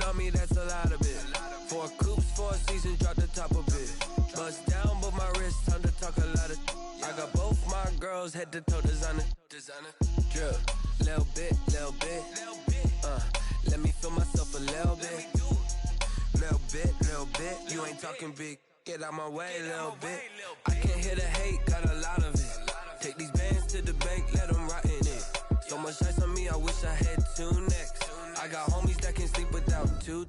on me, that's a lot of it. 4 coops, 4 seasons, drop the top of it. Bust down, but my wrist, time to talk a lot of. I got both my girls head to toe designer. Drip, little bit. Let me feel myself a little bit. Little bit. You ain't talking big. Get out my way, little bit. I can't hear the hate, got a lot of it. Take these bands to the bank, let them rot in it. So much ice on me, I wish I had 2 necks. I got homies that can sleep without 2.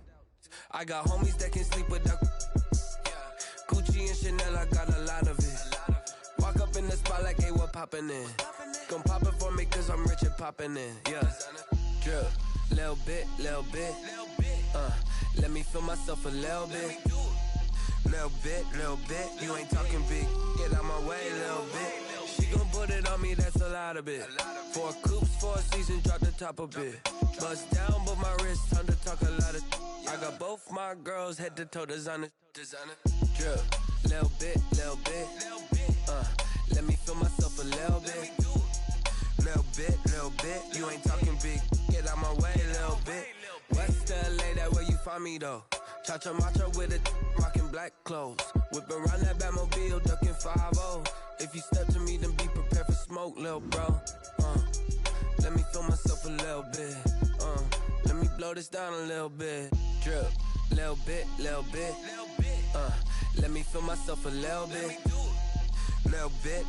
I got homies that can sleep without. Gucci and Chanel, I got a lot of it. Walk up in the spot like, hey, what poppin' in? Gon' pop it for me, cause I'm rich and poppin' in. Yeah. Drip, little bit. Let me feel myself a little bit. Little bit. You ain't talking big. Get out my way, little bit. She gon' put it on me, that's a lot of it. 4 coops, 4 seasons, drop the top a bit. Bust down, but my wrist, time to talk a lot of. I got both my girls head to toe designer. Drip, little bit. Let me feel myself a little bit. Little bit. You ain't talking big. Get out my way, little bit. West LA, that where you find me though. Cha-cha macha with it, rockin' black clothes. Whip around that Batmobile, duckin' 5-0. If you step to me, then be prepared for smoke, lil' bro. Let me feel myself a little bit. Let me blow this down a little bit. Drip, little bit. Let me feel myself a little bit. Little bit.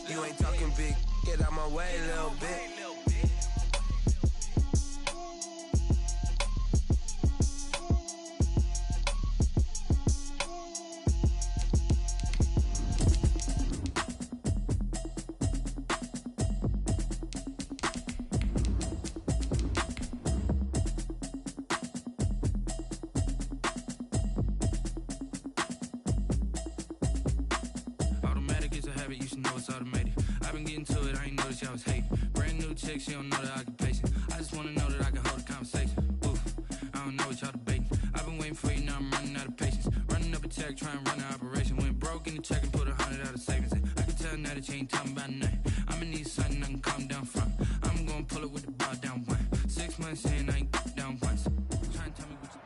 You ain't talking big. Get out my way, little bit. She don't know the occupation. I just wanna know that I can hold a conversation. Oof, I don't know what y'all debating. I've been waiting for you, now I'm running out of patience. Running up a check, trying to run an operation. Went broke in the check and put 100 out of savings in. I can tell now that you ain't talking about nothing. I'ma need something I can calm down from. I'm gonna pull it with the bar down one. 6 months in, I ain't down once. Trying to tell me what you.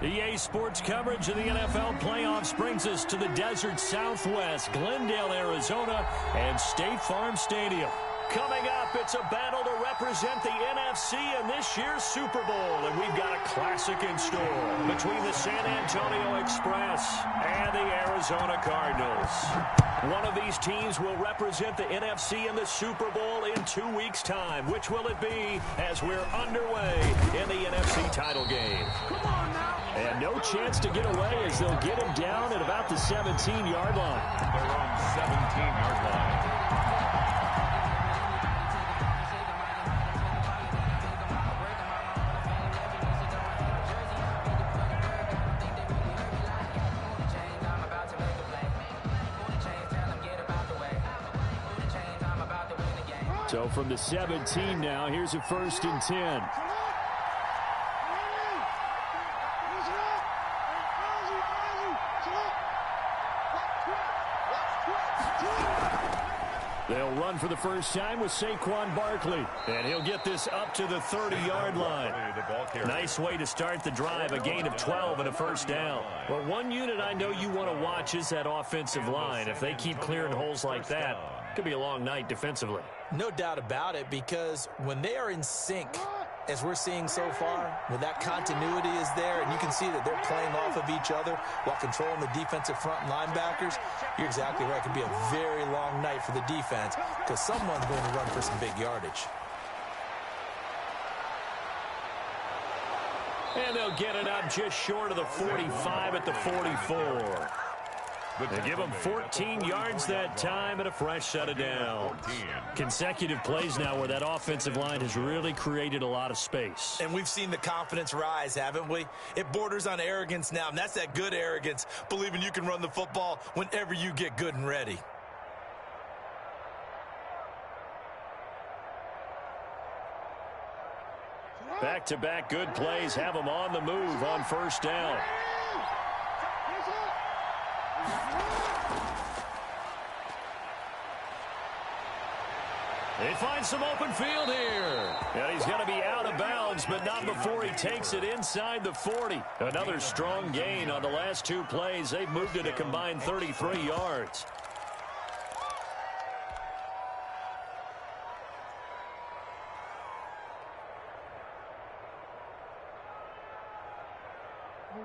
EA Sports coverage of the NFL playoffs brings us to the desert Southwest, Glendale, Arizona, and State Farm Stadium. Coming up, it's a battle to represent the NFC in this year's Super Bowl, and we've got a classic in store between the San Antonio Express and the Arizona Cardinals. One of these teams will represent the NFC in the Super Bowl in 2 weeks' time. Which will it be as we're underway in the NFC title game? Come on now. And no chance to get away as they'll get him down at about the 17-yard line. They're on 17-yard line. So from the 17 now, here's a 1st and 10. They'll run for the first time with Saquon Barkley. And he'll get this up to the 30-yard line. Nice way to start the drive, a gain of 12 and a first down. Well, one unit I know you want to watch is that offensive line. If they keep clearing holes like that, it could be a long night defensively. No doubt about it, because when they are in sync, as we're seeing so far, when that continuity is there, and you can see that they're playing off of each other while controlling the defensive front linebackers, you're exactly right. It could be a very long night for the defense because someone's going to run for some big yardage. And they'll get it up just short of the 45 at the 44. They give them 14 yards that time and a fresh set of downs. Consecutive plays now where that offensive line has really created a lot of space. And we've seen the confidence rise, haven't we? It borders on arrogance now, and that's that good arrogance, believing you can run the football whenever you get good and ready. Back-to-back good plays have them on the move on first down. He finds some open field here. And he's going to be out of bounds, but not before he takes it inside the 40. Another strong gain on the last two plays. They've moved it a combined 33 yards.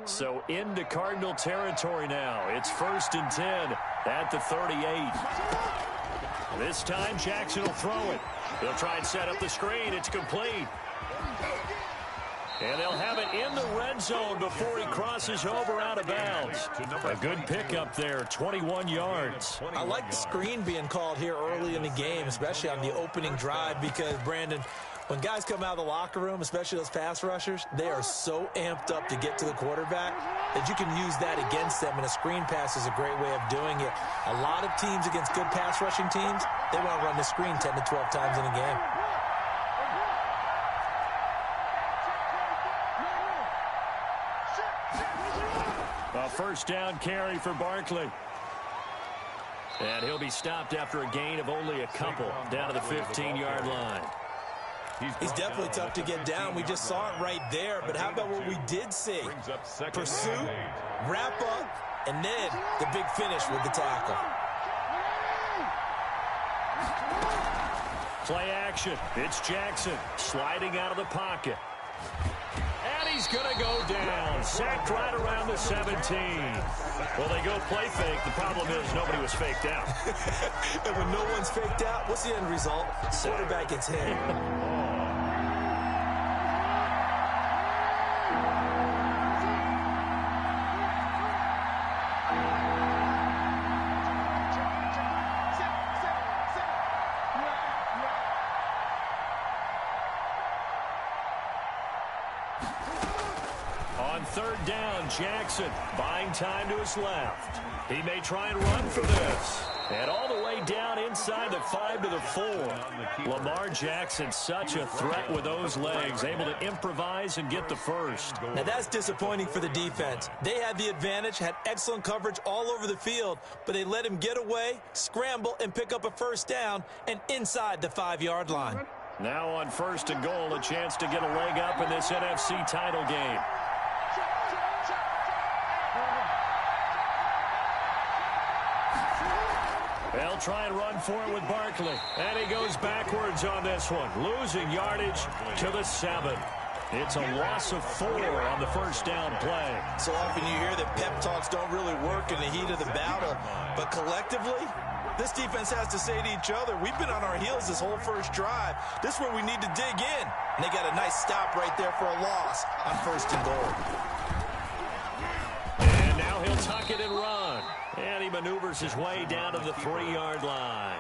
So into Cardinal territory now. It's 1st and 10 at the 38. This time Jackson will throw it. He'll try and set up the screen. It's complete. And they'll have it in the red zone before he crosses over out of bounds. A good pickup there, 21 yards. I like the screen being called here early in the game, especially on the opening drive, because, Brandon, when guys come out of the locker room, especially those pass rushers, they are so amped up to get to the quarterback that you can use that against them, and a screen pass is a great way of doing it. A lot of teams against good pass rushing teams, they want to run the screen 10 to 12 times in a game. A first down carry for Barkley. And he'll be stopped after a gain of only a couple down to the 15-yard line. He's definitely tough to get down. We just saw it right there. But how about what we did see? Pursuit, wrap up, and then the big finish with the tackle. Play action. It's Jackson sliding out of the pocket. And he's going to go down. Sacked right around the 17. Well, they go play fake. The problem is nobody was faked out. And when no one's faked out, what's the end result? Quarterback gets hit. On third down, Jackson buying time to his left. He may try and run for this. And all the way down inside the 5 to the 4. Lamar Jackson, such a threat with those legs, able to improvise and get the first. Now that's disappointing for the defense. They had the advantage, had excellent coverage all over the field, but they let him get away, scramble, and pick up a first down, and inside the 5-yard line. Now on 1st and goal, a chance to get a leg up in this NFC title game. They'll try and run for it with Barkley. And he goes backwards on this one, losing yardage to the 7. It's a loss of 4 on the first down play. So often you hear that pep talks don't really work in the heat of the battle, but collectively, this defense has to say to each other, we've been on our heels this whole first drive. This is where we need to dig in. And they got a nice stop right there for a loss on 1st and goal. And now he'll tuck it and run. And he maneuvers his way down to the 3-yard line.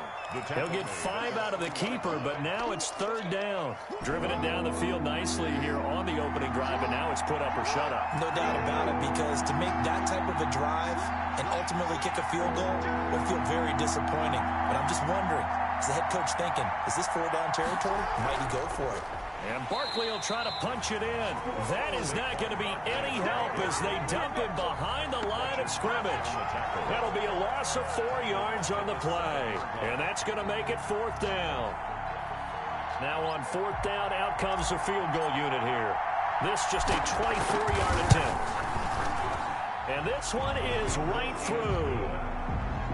He'll get 5 out of the keeper, but now it's 3rd down. Driven it down the field nicely here on the opening drive, and now it's put up or shut up. No doubt about it, because to make that type of a drive and ultimately kick a field goal will feel very disappointing. But I'm just wondering, is the head coach thinking, is this 4-down territory? Might he go for it? And Barkley will try to punch it in. That is not going to be any help as they dump him behind the line of scrimmage. That'll be a loss of 4 yards on the play. And that's going to make it 4th down. Now on 4th down, out comes the field goal unit here. This just a 24-yard attempt. And this one is right through.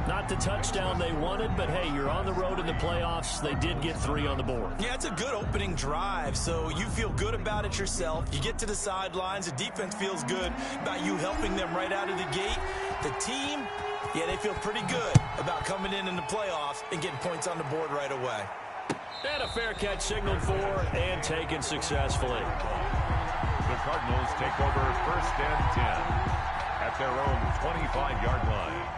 Not the touchdown they wanted, but hey, you're on the road in the playoffs. They did get 3 on the board. Yeah, it's a good opening drive, so you feel good about it yourself. You get to the sidelines. The defense feels good about you helping them right out of the gate. The team, yeah, they feel pretty good about coming in the playoffs and getting points on the board right away. And a fair catch signaled for and taken successfully. The Cardinals take over 1st and 10 at their own 25-yard line.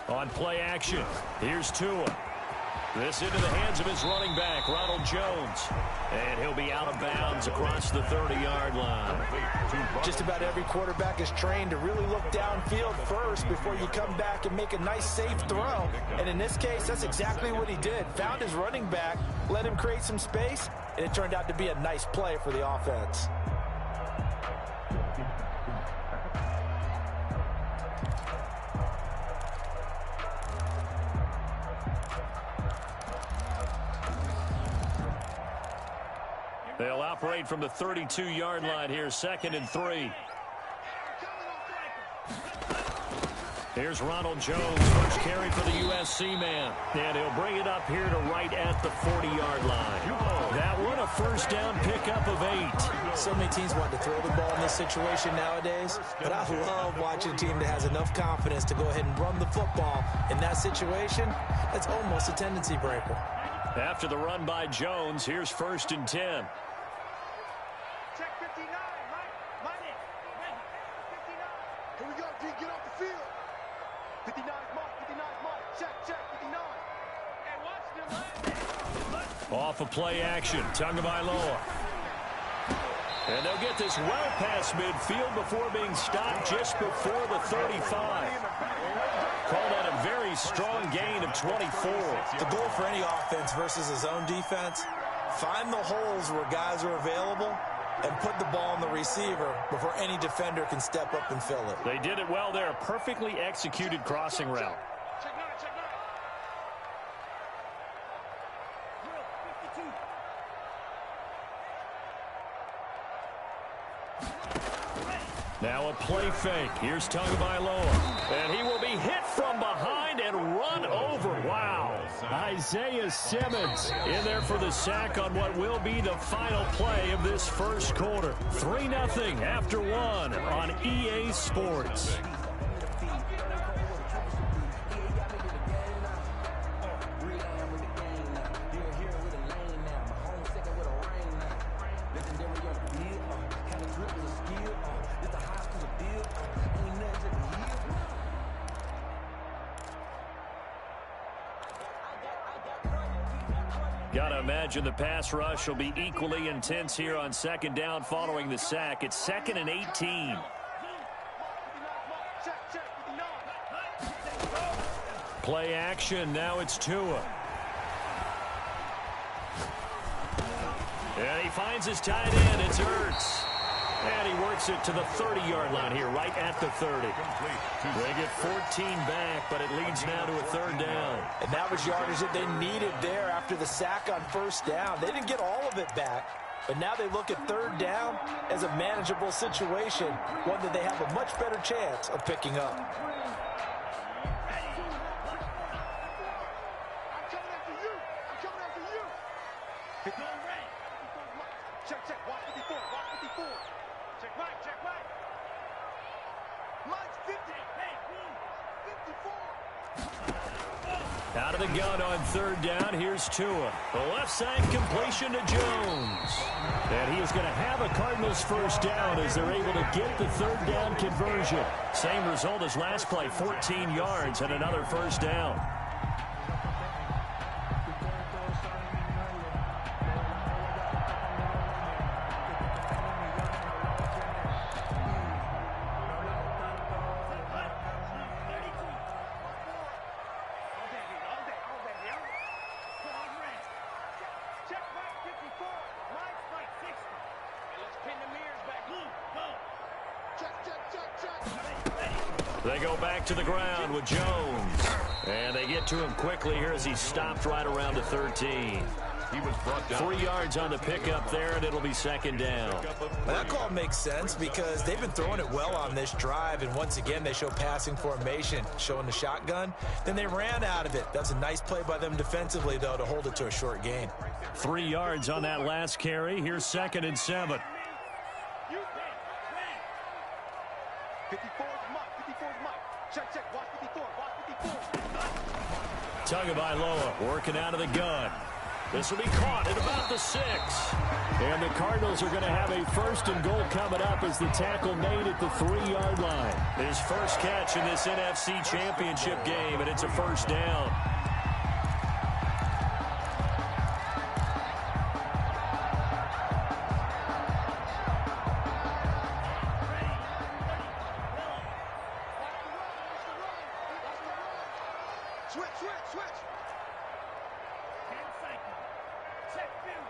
On play action, here's Tua. This into the hands of his running back, Ronald Jones. And he'll be out of bounds across the 30-yard line. Just about every quarterback is trained to really look downfield first before you come back and make a nice, safe throw. And in this case, that's exactly what he did. Found his running back, let him create some space, and it turned out to be a nice play for the offense. They'll operate from the 32-yard line here, 2nd and 3. Here's Ronald Jones, first carry for the USC man. And he'll bring it up here to right at the 40-yard line. That one, a first down pickup of 8. So many teams want to throw the ball in this situation nowadays, but I love watching a team that has enough confidence to go ahead and run the football. In that situation, that's almost a tendency breaker. After the run by Jones, here's 1st and 10. Check 59, Mike. Ready. 59. Here we go, D. Get off the field. 59 is Mike. Check, 59. And watch the left. Off of play action, Tagovailoa. And they'll get this well past midfield before being stopped just before the 35. Call that a very strong gain of 24. The goal for any offense versus his own defense, find the holes where guys are available and put the ball on the receiver before any defender can step up and fill it. They did it well there. A perfectly executed crossing route. Check 9. Drill, 52. Now a play fake. Here's Tagovailoa. And he will be hit from behind and run over. Wow. Isaiah Simmons in there for the sack on what will be the final play of this first quarter. 3-0 after 1 on EA Sports. Got to imagine the pass rush will be equally intense here on 2nd down following the sack. It's 2nd and 18. Play action. Now it's Tua. And he finds his tight end. It's Ertz. And he works it to the 30-yard line here, right at the 30. They get 14 back, but it leads now to a 3rd down. And that was yardage that they needed there after the sack on 1st down. They didn't get all of it back, but now they look at 3rd down as a manageable situation, one that they have a much better chance of picking up. I'm coming after you. 50. Check. Watch 54. Check Mike. Mike's 50. Hey, 54. Out of the gun on 3rd down. Here's Tua. The left side completion to Jones. And he is going to have a Cardinals first down as they're able to get the 3rd down conversion. Same result as last play, 14 yards and another first down. They go back to the ground with Jones. And they get to him quickly here as he stopped right around the 13. He was brought down. 3 yards on the pickup there, and it'll be 2nd down. Well, that call makes sense because they've been throwing it well on this drive, and once again they show passing formation, showing the shotgun. Then they ran out of it. That's a nice play by them defensively, though, to hold it to a short gain. 3 yards on that last carry. Here's 2nd and 7. 54 is Mike. Check. Watch 54. Tagovailoa working out of the gun. This will be caught at about the 6. And the Cardinals are going to have a 1st and goal coming up as the tackle made at the 3-yard line. His first catch in this NFC Championship game, and it's a first down. Switch. 10 seconds. Check view.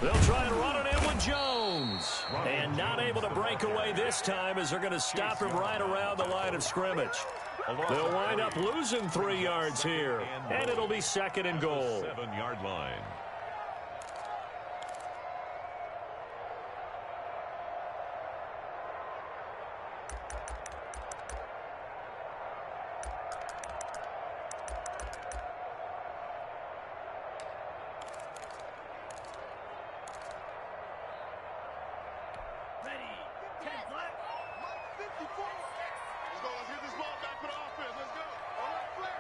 They'll try and run it in with Jones. And not able to break away this time as they're going to stop him right around the line of scrimmage. They'll wind up losing 3 yards here. And it'll be 2nd and goal. 7-yard line. Ready. 10 black. Mike 54. Let's go. Let's get this ball back for the offense. Let's go. All right, flare.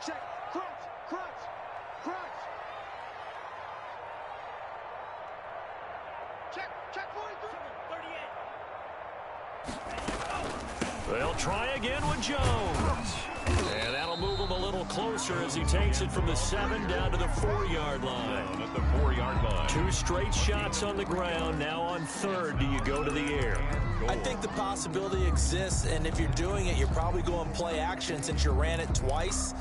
Check. Crunch. Check 43. 38. They'll try again with Jones. And that'll move him a little closer as he takes it from the 7 down to the 4-yard line. Down at the 4-yard line. 2 straight shots on the ground. Now on 3rd, do you go to the air? I think the possibility exists, and if you're doing it, you're probably going play action since you ran it twice.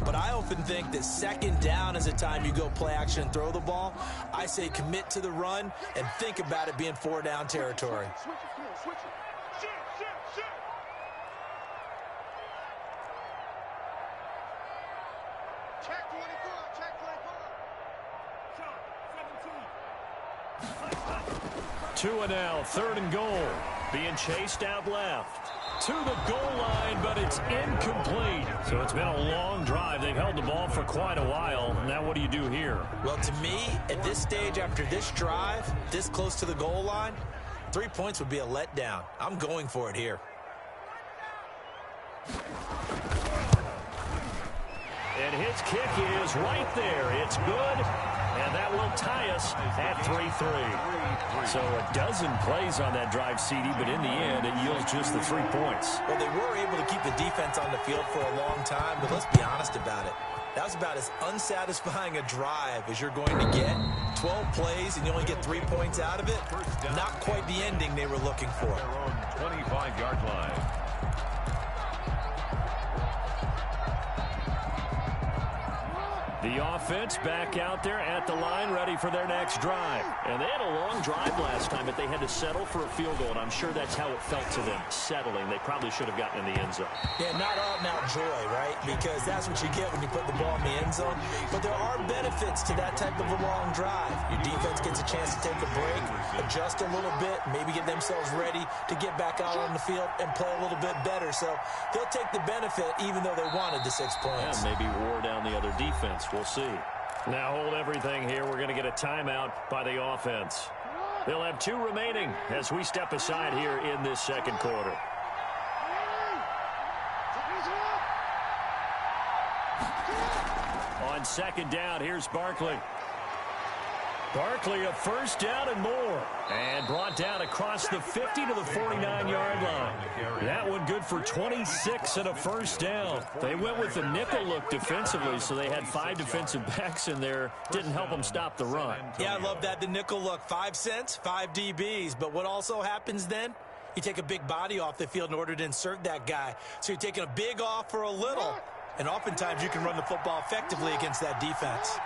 But I often think that 2nd down is the time you go play action and throw the ball. I say commit to the run and think about it being 4-down territory. Switch it. Come on, switch it. Shit. Check 24. 2 and now, 3rd and goal. Being chased out left. To the goal line, but it's incomplete. So it's been a long drive. They've held the ball for quite a while. Now what do you do here? Well, to me, at this stage after this drive, this close to the goal line, 3 points would be a letdown. I'm going for it here. And his kick is right there. It's good, and that will tie us at 3-3. So a dozen plays on that drive, CD, but in the end, it yields just the 3 points. Well, they were able to keep the defense on the field for a long time, but let's be honest about it. That was about as unsatisfying a drive as you're going to get. 12 plays, and you only get 3 points out of it. Not quite the ending they were looking for. Their own 25-yard line. The offense back out there at the line, ready for their next drive. And they had a long drive last time, but they had to settle for a field goal, and I'm sure that's how it felt to them, settling. They probably should have gotten in the end zone. Yeah, not out-and-out joy, right? Because that's what you get when you put the ball in the end zone. But there are benefits to that type of a long drive. Your defense gets a chance to take a break, adjust a little bit, maybe get themselves ready to get back out on the field and play a little bit better. So they'll take the benefit even though they wanted the 6 points. Yeah, maybe wore down the other defense. We'll see. Now hold everything here. We're going to get a timeout by the offense. They'll have 2 remaining as we step aside here in this 2nd quarter. On 2nd down, here's Barkley. Barkley a 1st down and more. And brought down across the 50 to the 49-yard line. That one good for 26 and a 1st down. They went with the nickel look defensively, so they had 5 defensive backs in there. Didn't help them stop the run. Yeah, I love that, the nickel look. 5 cents, 5 DBs. But what also happens then? You take a big body off the field in order to insert that guy. So you're taking a big off for a little. And oftentimes you can run the football effectively against that defense.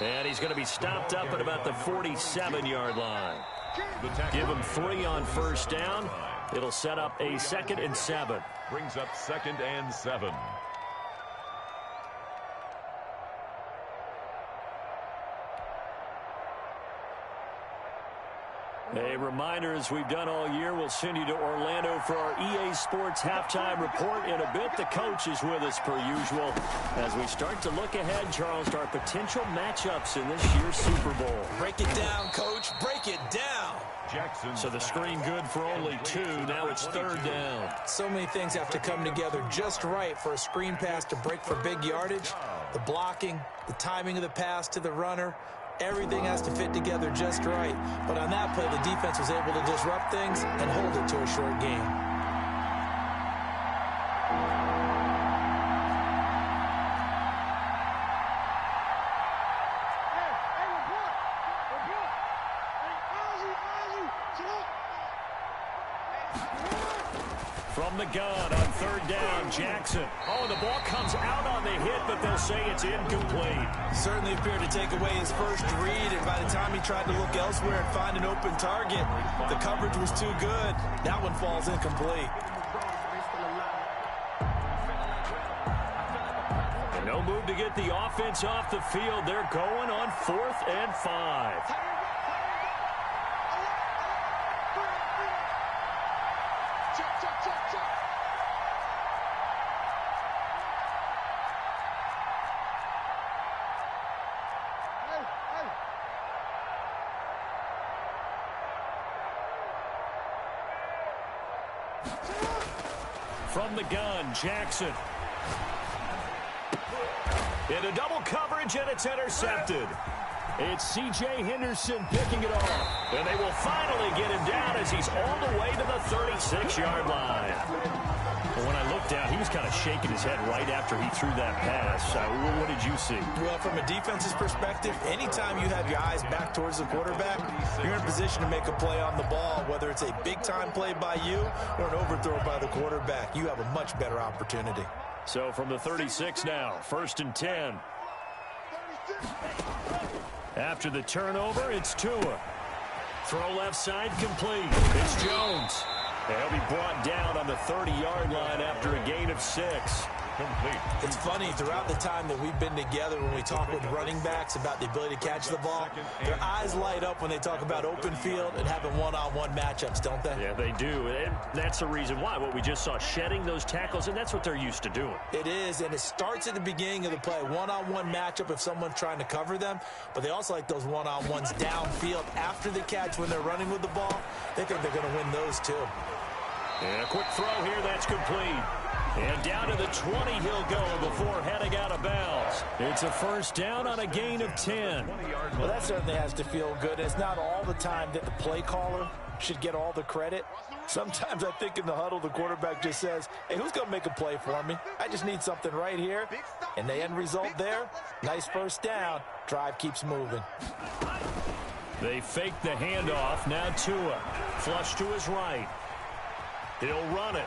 And he's going to be stopped up at about the 47-yard line. Give him 3 on 1st down. It'll set up a 2nd and 7. Brings up 2nd and 7. A reminder, as we've done all year, we'll send you to Orlando for our EA Sports halftime report. In a bit, the coach is with us per usual as we start to look ahead, Charles, to our potential matchups in this year's Super Bowl. Break it down, Coach. Break it down. Jackson. So the screen good for only 2. Now it's 3rd down. So many things have to come together just right for a screen pass to break for big yardage. The blocking, the timing of the pass to the runner, Everything has to fit together just right. But on that play, the defense was able to disrupt things and hold it to a short game. From the gun on third down, Jackson. Oh, the ball comes out on the hit, but they'll say it's incomplete. Certainly appeared to take away his first read, and by the time he tried to look elsewhere and find an open target, the coverage was too good. That one falls incomplete. And no move to get the offense off the field. They're going on 4th and 5. From the gun, Jackson. Into double coverage, and it's intercepted. It's C.J. Henderson picking it off. And they will finally get him down as he's all the way to the 36-yard line. But when I looked down, he was kind of shaking his head right after he threw that pass. What did you see? Well, from a defense's perspective, anytime you have your eyes back towards the quarterback, you're in position to make a play on the ball, whether it's a big-time play by you or an overthrow by the quarterback. You have a much better opportunity. So from the 36 now, 1st and 10. After the turnover, it's Tua. Throw left side complete. It's Jones. He'll be brought down on the 30-yard line after a gain of 6. Complete. It's funny, throughout the time that we've been together, when we talk with running backs about the ability to catch the ball, their eyes light up when they talk about open field and having one-on-one matchups, don't they? Yeah, they do. And that's the reason why. What we just saw, shedding those tackles, and that's what they're used to doing. It is, and it starts at the beginning of the play. One-on-one matchup if someone's trying to cover them, but they also like those one-on-ones downfield after the catch when they're running with the ball. They think they're going to win those too. And a quick throw here, that's complete. And down to the 20 he'll go before heading out of bounds. It's a 1st down on a gain of 10. Well, that certainly has to feel good. It's not all the time that the play caller should get all the credit. Sometimes I think in the huddle, the quarterback just says, hey, who's going to make a play for me? I just need something right here. And the end result there, nice 1st down. Drive keeps moving. They fake the handoff. Now Tua. Flush to his right. He'll run it.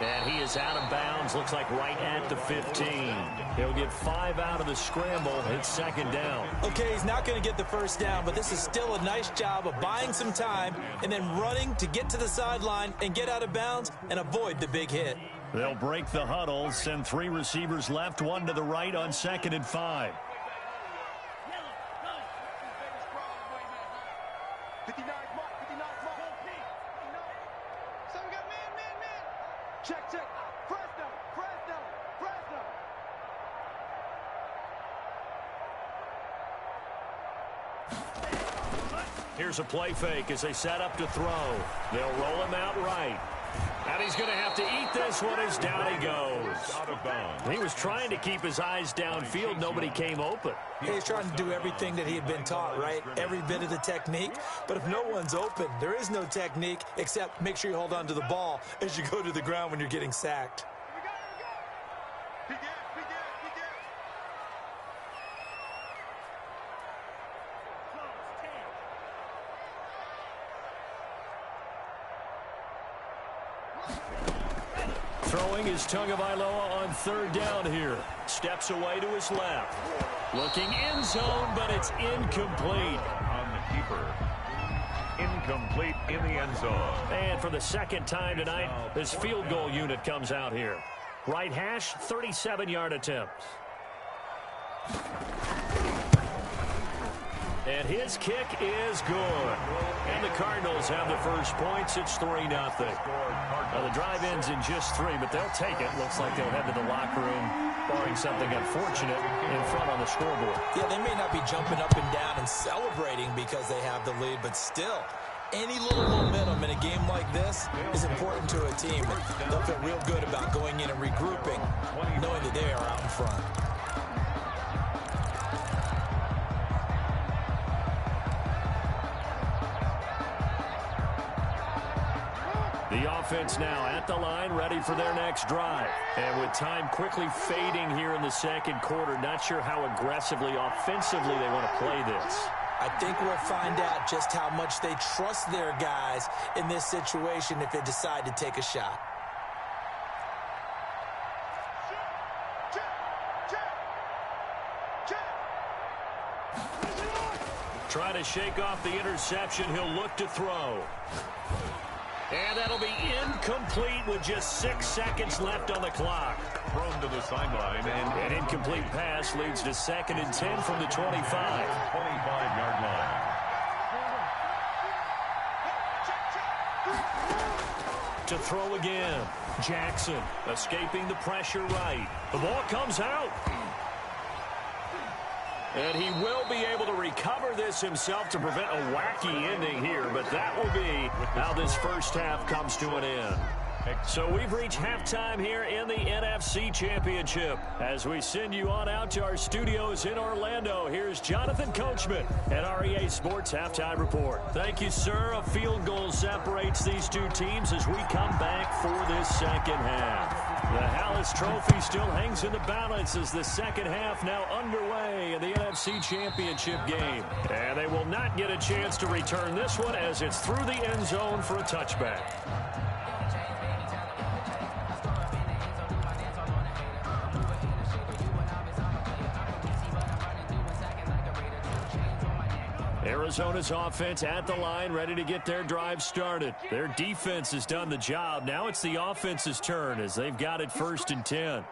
And he is out of bounds. Looks like right at the 15. He'll get 5 out of the scramble. It's 2nd down. Okay, he's not going to get the 1st down, but this is still a nice job of buying some time and then running to get to the sideline and get out of bounds and avoid the big hit. They'll break the huddle, send 3 receivers left, 1 to the right on 2nd and 5. 59 mark, 59 mark. So we got man. Check. Fresno. Here's a play fake as they set up to throw. They'll roll him out right. And he's going to have to eat this one as down he goes. Out of bounds. He was trying to keep his eyes downfield. Nobody came open. He's trying to do everything that he had been taught, right? Every bit of the technique. But if no one's open, there is no technique except make sure you hold on to the ball as you go to the ground when you're getting sacked. Begin. Throwing is Tagovailoa on 3rd down here. Steps away to his left. Looking end zone, but it's incomplete. On the keeper. Incomplete in the end zone. And for the 2nd time tonight, this field goal unit comes out here. Right hash, 37-yard attempt. And his kick is good. And the Cardinals have the first points. It's 3-0. Now the drive ends in just 3, but they'll take it. Looks like they'll head to the locker room, barring something unfortunate, in front on the scoreboard. Yeah, they may not be jumping up and down and celebrating because they have the lead, but still, any little momentum in a game like this is important to a team. They'll feel real good about going in and regrouping, knowing that they are out in front. The offense now at the line, ready for their next drive. And with time quickly fading here in the second quarter, not sure how aggressively, offensively they want to play this. I think we'll find out just how much they trust their guys in this situation if they decide to take a shot. Try to shake off the interception. He'll look to throw. And that'll be incomplete with just 6 seconds left on the clock. Thrown to the sideline. And an incomplete pass leads to 2nd and 10 from the 25. 25-yard line. To throw again. Jackson escaping the pressure right. The ball comes out. And he will be able to recover this himself to prevent a wacky ending here. But that will be how this first half comes to an end. So we've reached halftime here in the NFC Championship. As we send you on out to our studios in Orlando, here's Jonathan Coachman at REA Sports Halftime Report. Thank you, sir. A field goal separates these two teams as we come back for this second half. The Hallis Trophy still hangs in the balance as the second half now underway in the NFC Championship game. And they will not get a chance to return this one as it's through the end zone for a touchback. Arizona's offense at the line, ready to get their drive started. Their defense has done the job. Now it's the offense's turn as they've got it 1st and 10.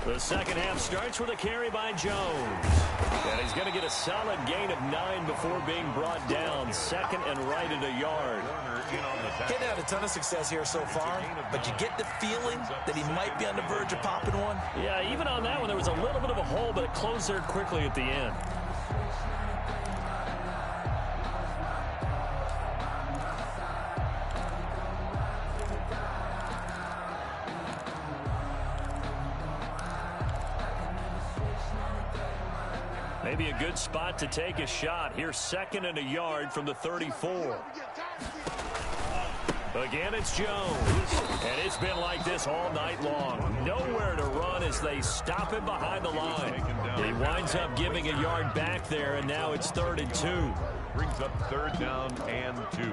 The second half starts with a carry by Jones. And he's going to get a solid gain of 9 before being brought down. 2nd and right at a yard. He's had a ton of success here so far, but you get the feeling that he might be on the verge of popping one. Yeah, even on that one, there was a little bit of a hole, but it closed there quickly at the end. Maybe a good spot to take a shot. Here's 2nd and a yard from the 34. Again, it's Jones. And it's been like this all night long. Nowhere to run as they stop him behind the line. He winds up giving a yard back there, and now it's 3rd and 2. Brings up 3rd down and 2.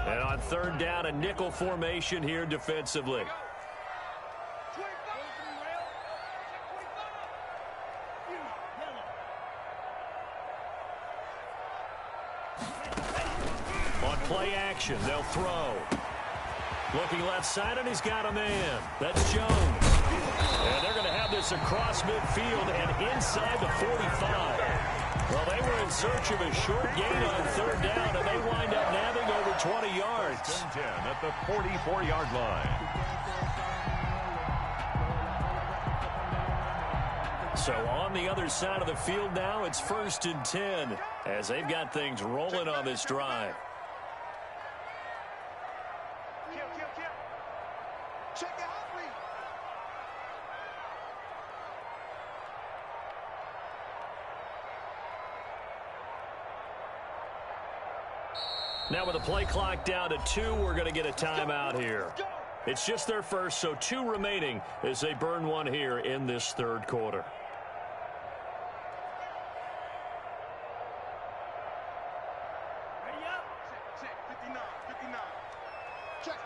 And on 3rd down, a nickel formation here defensively. On play action, they'll throw. Looking left side, and he's got a man. That's Jones. And they're going to have this across midfield and inside the 45. Well, they were in search of a short gain on 3rd down, and they wind up nabbing over 20 yards. 10 at the 44-yard line. So on the other side of the field now, it's 1st and 10 as they've got things rolling on this drive. Now with the play clock down to 2, we're going to get a timeout here. It's just their first, so 2 remaining as they burn one here in this 3rd quarter. Ready up? Check, 59, 59. Check.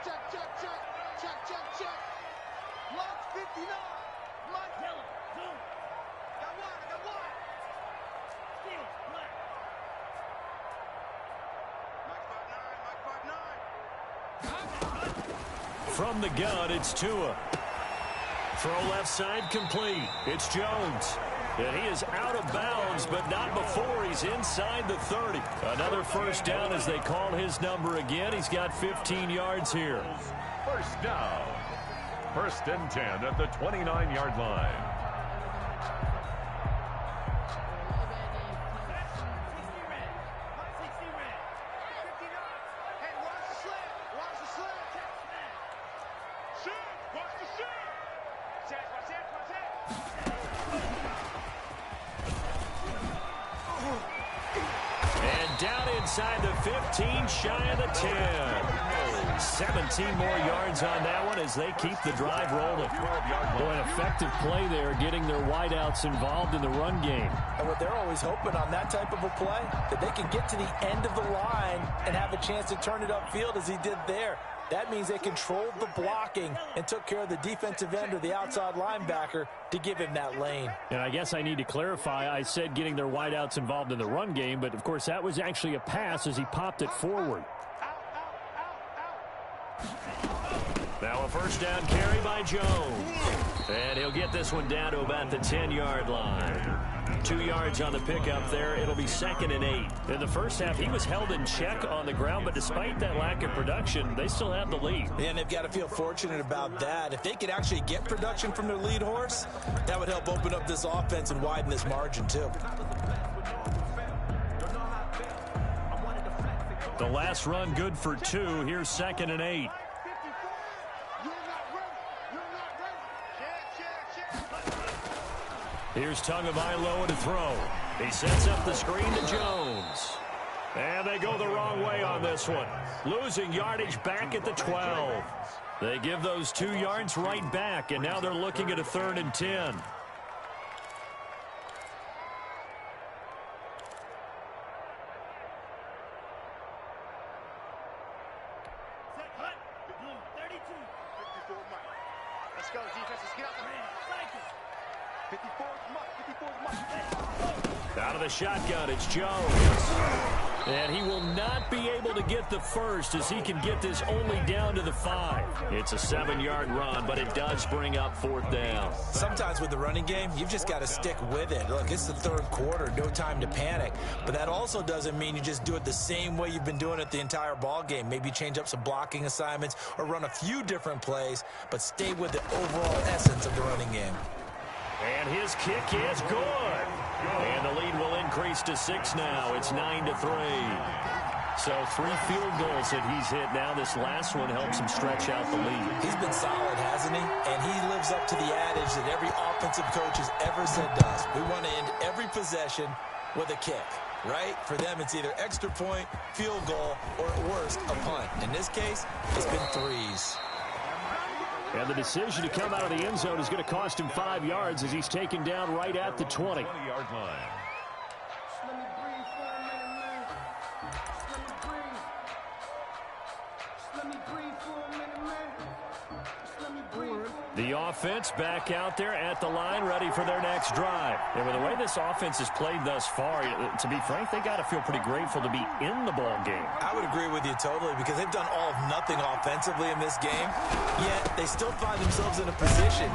Lock 59. Mike. Yellow, zoom. Got one. Steal, black. From the gun, it's Tua. Throw left side complete. It's Jones. And he is out of bounds, but not before he's inside the 30. Another 1st down as they call his number again. He's got 15 yards here. 1st down. 1st and 10 at the 29-yard line. inside the 15, shy of the 10. 17 more yards on that one as they keep the drive rolling. Boy, an effective play there, getting their wideouts involved in the run game. And what they're always hoping on that type of a play, that they can get to the end of the line and have a chance to turn it upfield as he did there. That means they controlled the blocking and took care of the defensive end or the outside linebacker to give him that lane. And I guess I need to clarify, I said getting their wideouts involved in the run game, but of course that was actually a pass as he popped it forward. Now a first down carry by Jones. And he'll get this one down to about the 10-yard line. 2 yards on the pickup there. It'll be 2nd and 8. In the first half, he was held in check on the ground, but despite that lack of production, they still have the lead. And they've got to feel fortunate about that. If they could actually get production from their lead horse, that would help open up this offense and widen this margin too. The last run good for 2. Here's 2nd and 8. Here's Tagovailoa to throw. He sets up the screen to Jones. And they go the wrong way on this one. Losing yardage back at the 12. They give those 2 yards right back, and now they're looking at a 3rd and 10. Let's go, defenses. Get out the ring. 54's much. 54's much. Out of the shotgun, it's Jones. And he will not be able to get the first as he can get this only down to the 5. It's a 7-yard run, but it does bring up 4th down. Sometimes with the running game, you've just got to stick with it. Look, it's the 3rd quarter, no time to panic. But that also doesn't mean you just do it the same way you've been doing it the entire ball game. Maybe change up some blocking assignments or run a few different plays, but stay with the overall essence of the running game. And his kick is good. And the lead will increase to 6 now. It's 9-3. So 3 field goals that he's hit now. This last one helps him stretch out the lead. He's been solid, hasn't he? And he lives up to the adage that every offensive coach has ever said to us. We want to end every possession with a kick, right? For them, it's either extra point, field goal, or at worst, a punt. In this case, it's been 3s. And the decision to come out of the end zone is going to cost him 5 yards as he's taken down right at the 20. 20-yard line. Let me breathe for a minute, man. Let me breathe. Let me breathe for a minute, man. Let me breathe. The offense back out there at the line, ready for their next drive. And with the way this offense has played thus far, to be frank, they got to feel pretty grateful to be in the ball game. I would agree with you totally because they've done all of nothing offensively in this game, yet they still find themselves in a position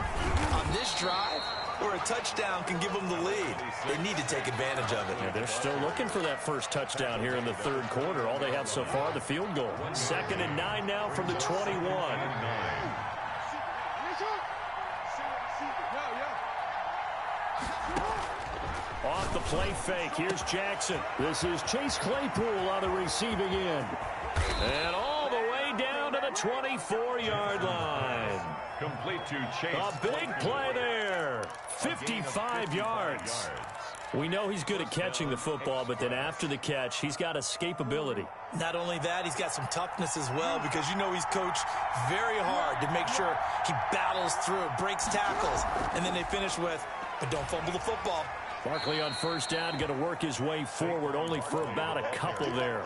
on this drive where a touchdown can give them the lead. They need to take advantage of it. Yeah, they're still looking for that first touchdown here in the 3rd quarter. All they have so far, the field goal. 2nd and 9 now from the 21. Off the play fake, here's Jackson. This is Chase Claypool on the receiving end. And all the way down to the 24-yard line. Complete to Chase. A big play there. 55 yards. We know he's good at catching the football, but then after the catch, he's got escapability. Not only that, he's got some toughness as well because you know he's coached very hard to make sure he battles through, breaks tackles, and then they finish with, but don't fumble the football. Barkley on first down, going to work his way forward only for about a couple there.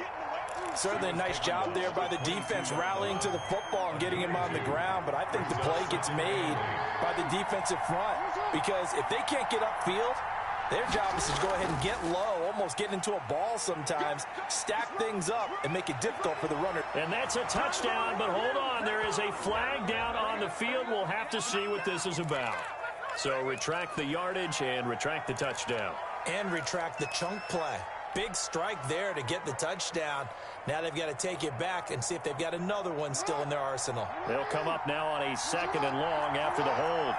Certainly a nice job there by the defense rallying to the football and getting him on the ground, but I think the play gets made by the defensive front because if they can't get upfield, their job is to go ahead and get low, almost get into a ball sometimes, stack things up, and make it difficult for the runner. And that's a touchdown, but hold on. There is a flag down on the field. We'll have to see what this is about. So retract the yardage and retract the touchdown. And retract the chunk play. Big strike there to get the touchdown. Now they've got to take it back and see if they've got another one still in their arsenal. They'll come up now on a 2nd and long after the hold.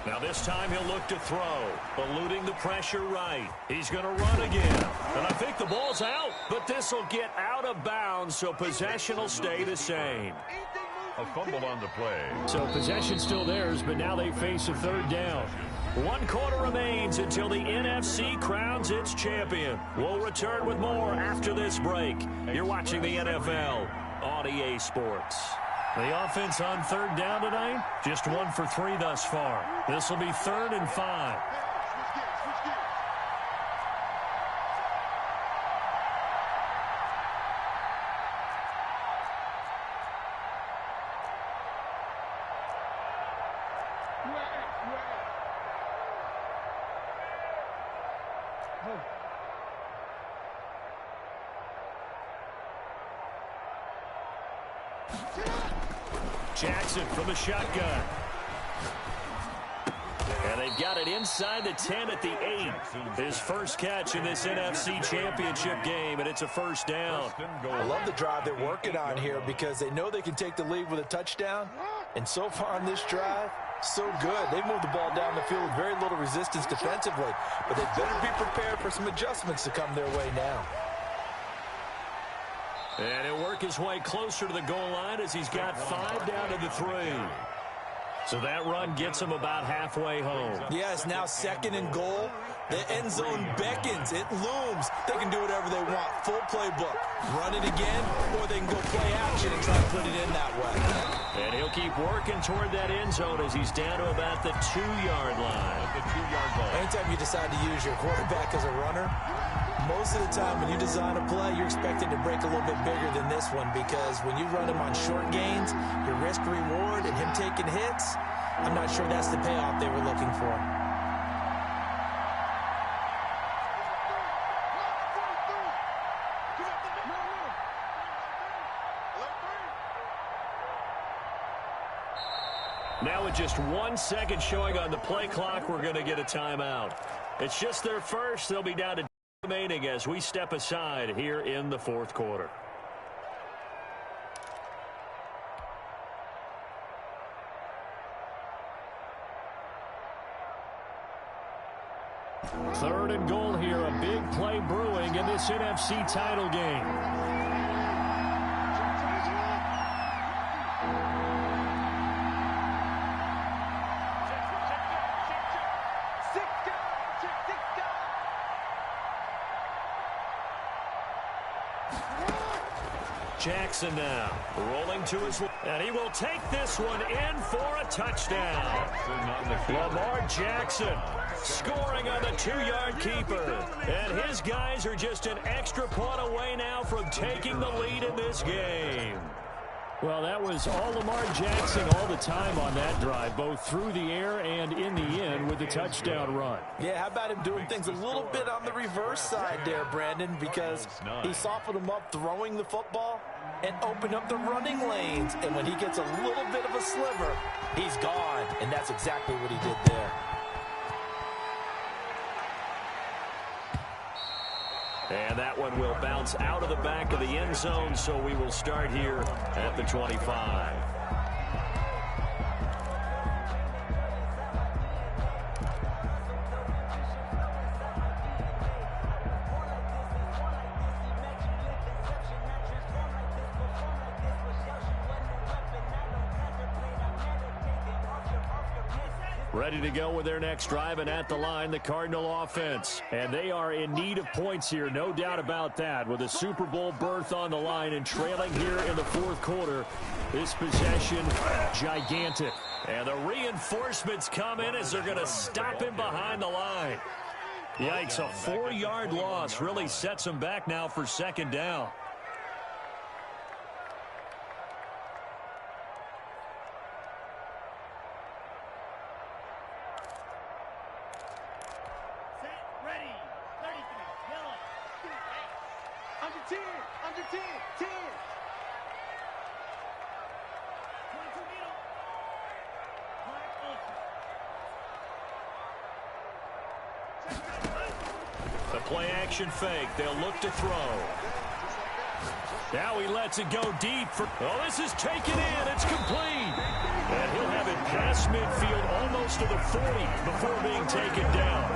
Now this time he'll look to throw, eluding the pressure right. He's going to run again. And I think the ball's out, but this will get out of bounds, so possession will stay the same. A fumble on the play. So possession still theirs, but now they face a third down. 1 quarter remains until the NFC crowns its champion. We'll return with more after this break. You're watching the NFL on EA Sports. The offense on third down tonight, just 1 for 3 thus far. This will be 3rd and 5. Jackson from the shotgun. And they've got it inside the 10 at the 8. His first catch in this NFC Championship game, and it's a first down. I love the drive they're working on here because they know they can take the lead with a touchdown. And so far on this drive, so good. They've moved the ball down the field with very little resistance defensively. But they better be prepared for some adjustments to come their way now. And he'll work his way closer to the goal line as he's got 5 down to the 3. So that run gets him about halfway home. Yeah, it's now 2nd and goal. The end zone beckons. It looms. They can do whatever they want. Full playbook. Run it again, or they can go play action and try to put it in that way. And he'll keep working toward that end zone as he's down to about the 2-yard line. Anytime you decide to use your quarterback as a runner, most of the time when you design a play, you're expected to break a little bit bigger than this one because when you run him on short gains, your risk-reward and him taking hits, I'm not sure that's the payoff they were looking for. Now with just 1 second showing on the play clock, we're going to get a timeout. It's just their first. They'll be down to remaining as we step aside here in the 4th quarter. Third and goal here, a big play brewing in this NFC title game. Jackson now rolling to his left, and he will take this one in for a touchdown. Lamar Jackson scoring on the 2-yard keeper, and his guys are just an extra point away now from taking the lead in this game. Well, that was all Lamar Jackson all the time on that drive, both through the air and in the end with the touchdown run. Yeah, how about him doing things a little bit on the reverse side there, Brandon, because he softened him up throwing the football and opened up the running lanes. And when he gets a little bit of a sliver, he's gone. And that's exactly what he did there. And that one will bounce out of the back of the end zone, so we will start here at the 25. Ready to go with their next drive, and at the line, the Cardinal offense. And they are in need of points here, no doubt about that. With a Super Bowl berth on the line and trailing here in the 4th quarter, this possession gigantic. And the reinforcements come in as they're going to stop him behind the line. Yikes, a 4-yard loss really sets him back now for 2nd down. The play action fake. They'll look to throw. Now he lets it go deep. Oh, this is taken in. It's complete. And he'll have it past midfield almost to the 40 before being taken down.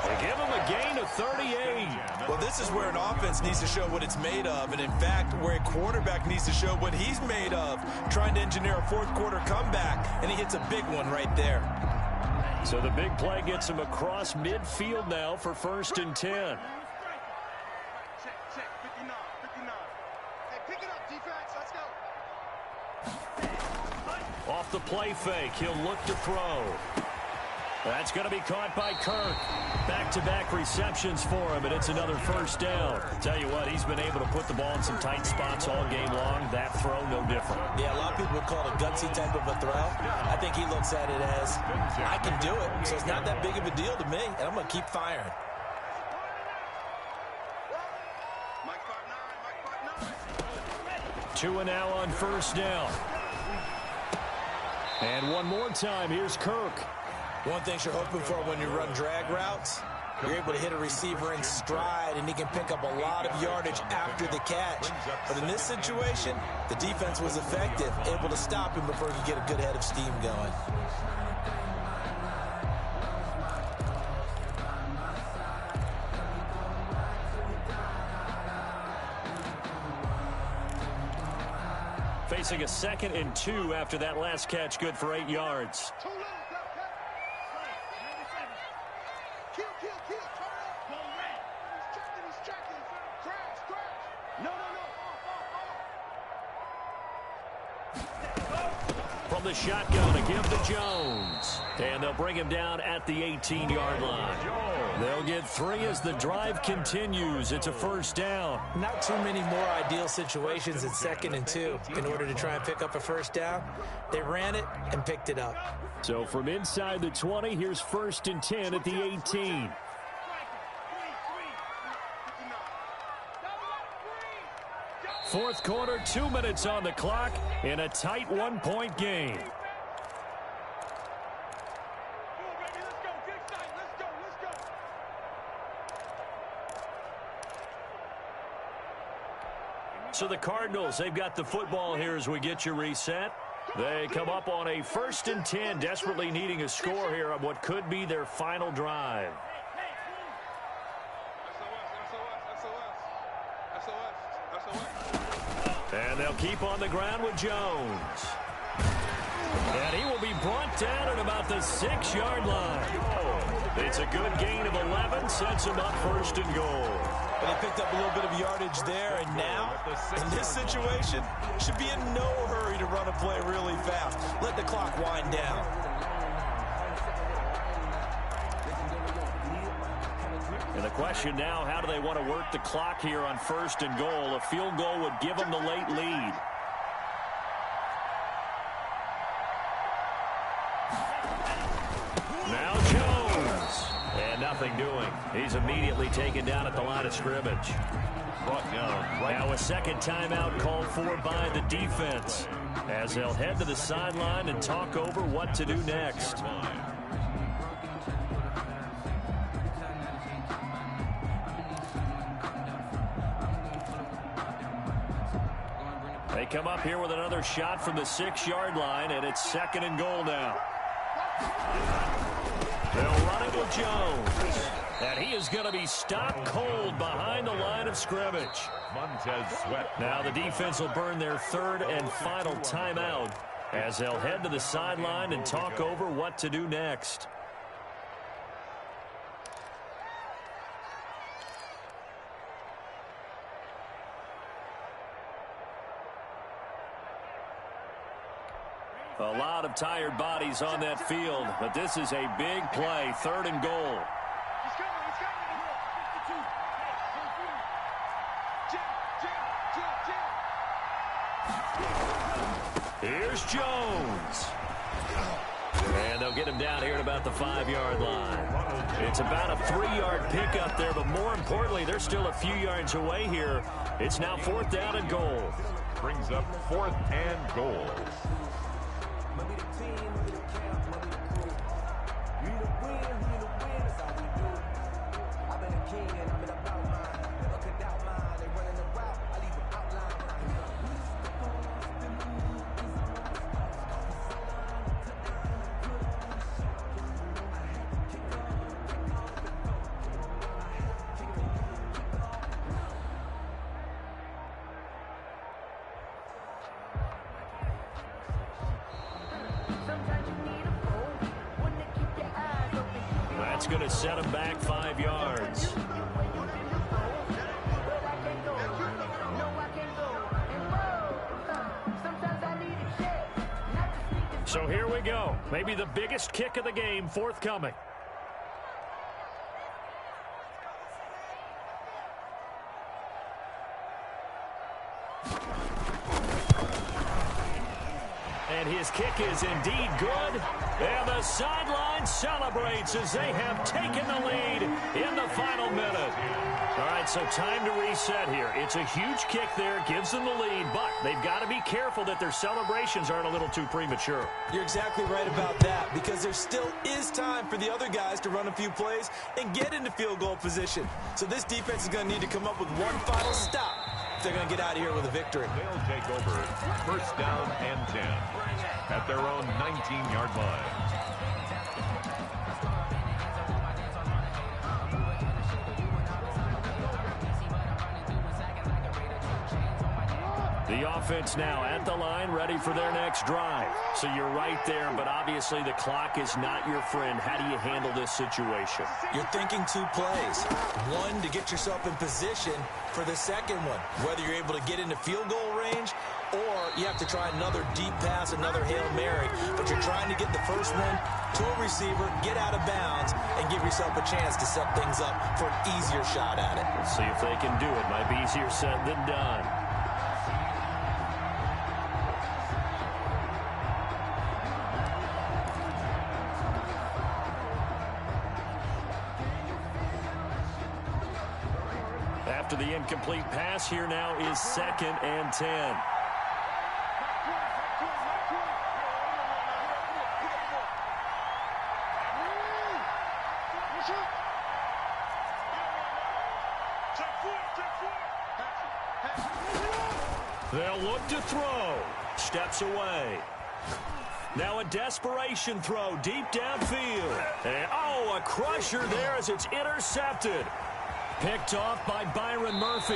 They give him a gain of 38. Well, this is where an offense needs to show what it's made of. And, in fact, where a quarterback needs to show what he's made of, trying to engineer a fourth-quarter comeback. And he hits a big one right there. So the big play gets him across midfield now for 1st and 10. Check, 59, 59. Hey, pick it up, defense. Let's go. Off the play fake, he'll look to throw. That's going to be caught by Kirk. Back-to-back receptions for him, and it's another 1st down. Tell you what, he's been able to put the ball in some tight spots all game long. That throw, no different. Yeah, a lot of people would call it a gutsy type of a throw. I think he looks at it as, I can do it, so it's not that big of a deal to me, and I'm going to keep firing. Mike 5'9", Mike 5'9". Tua now on 1st down. And one more time, here's Kirk. One thing you're hoping for when you run drag routes, you're able to hit a receiver in stride, and he can pick up a lot of yardage after the catch. But in this situation, the defense was effective, able to stop him before he could get a good head of steam going. Facing a 2nd and 2 after that last catch, good for 8 yards. Too little, kill, turn it up. Go red. He's checking. Crash. No. From the shotgun, a give to Jones. And they'll bring him down at the 18-yard line. They'll get 3 as the drive continues. It's a 1st down. Not too many more ideal situations at 2nd and 2 in order to try and pick up a 1st down. They ran it and picked it up. So from inside the 20, here's 1st and 10 at the 18. Fourth quarter, 2 minutes on the clock in a tight 1-point game. So the Cardinals, they've got the football here as we get you reset. They come up on a 1st and 10, desperately needing a score here on what could be their final drive. And they'll keep on the ground with Jones. And he will be brought down at about the 6-yard line. It's a good gain of 11, sets him up 1st and goal. But they picked up a little bit of yardage there, and now, in this situation, should be in no hurry to run a play really fast. Let the clock wind down. And the question now, how do they want to work the clock here on 1st and goal? A field goal would give them the late lead. Now Jones. And nothing doing. He's immediately taken down at the line of scrimmage. Now a 2nd timeout called for by the defense, as they'll head to the sideline and talk over what to do next. They come up here with another shot from the 6-yard line, and it's 2nd and goal now. They'll run it with Jones. And he is going to be stopped cold behind the line of scrimmage. Montez Sweat. Now the defense will burn their 3rd and final timeout as they'll head to the sideline and talk over what to do next. A lot of tired bodies on that field, but this is a big play, 3rd and goal. Here's Jones. And they'll get him down here at about the 5-yard line. It's about a 3-yard pickup there, but more importantly, they're still a few yards away here. It's now 4th down and goal. Brings up 4th and goal. That's going to set him back 5 yards. So here we go. Maybe the biggest kick of the game forthcoming. And his kick is indeed good. And the sideline celebrates as they have taken the lead in the final minute. All right, so time to reset here. It's a huge kick there, gives them the lead, but they've got to be careful that their celebrations aren't a little too premature. You're exactly right about that, because there still is time for the other guys to run a few plays and get into field goal position. So this defense is going to need to come up with one final stop if they're going to get out of here with a victory. They'll take over first down and 10 at their own 19-yard line. The offense now at the line, ready for their next drive. So you're right there, but obviously the clock is not your friend. How do you handle this situation? You're thinking 2 plays. One, to get yourself in position for the second one, whether you're able to get into field goal range or you have to try another deep pass, another Hail Mary, but you're trying to get the first one to a receiver, get out of bounds, and give yourself a chance to set things up for an easier shot at it. Let's see if they can do it. Might be easier said than done. After the incomplete pass, here now is 2nd and 10. They'll look to throw. Steps away. Now a desperation throw deep downfield. And, oh, a crusher there as it's intercepted. Picked off by Byron Murphy.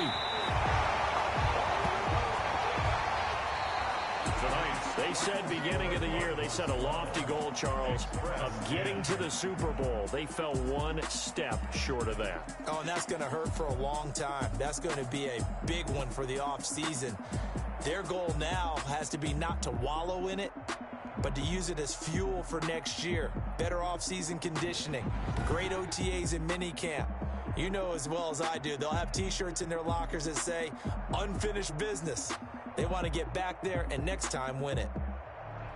Tonight, they said beginning of the year, they set a lofty goal, Charles, of getting to the Super Bowl. They fell one step short of that. Oh, and that's going to hurt for a long time. That's going to be a big one for the offseason. Their goal now has to be not to wallow in it, but to use it as fuel for next year. Better offseason conditioning, great OTAs and minicamp. You know as well as I do, they'll have T-shirts in their lockers that say, unfinished business. They want to get back there and next time win it.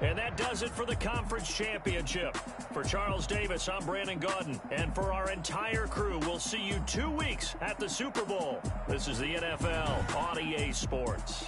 And that does it for the conference championship. For Charles Davis, I'm Brandon Gaudin. And for our entire crew, we'll see you 2 weeks at the Super Bowl. This is the NFL on EA Sports.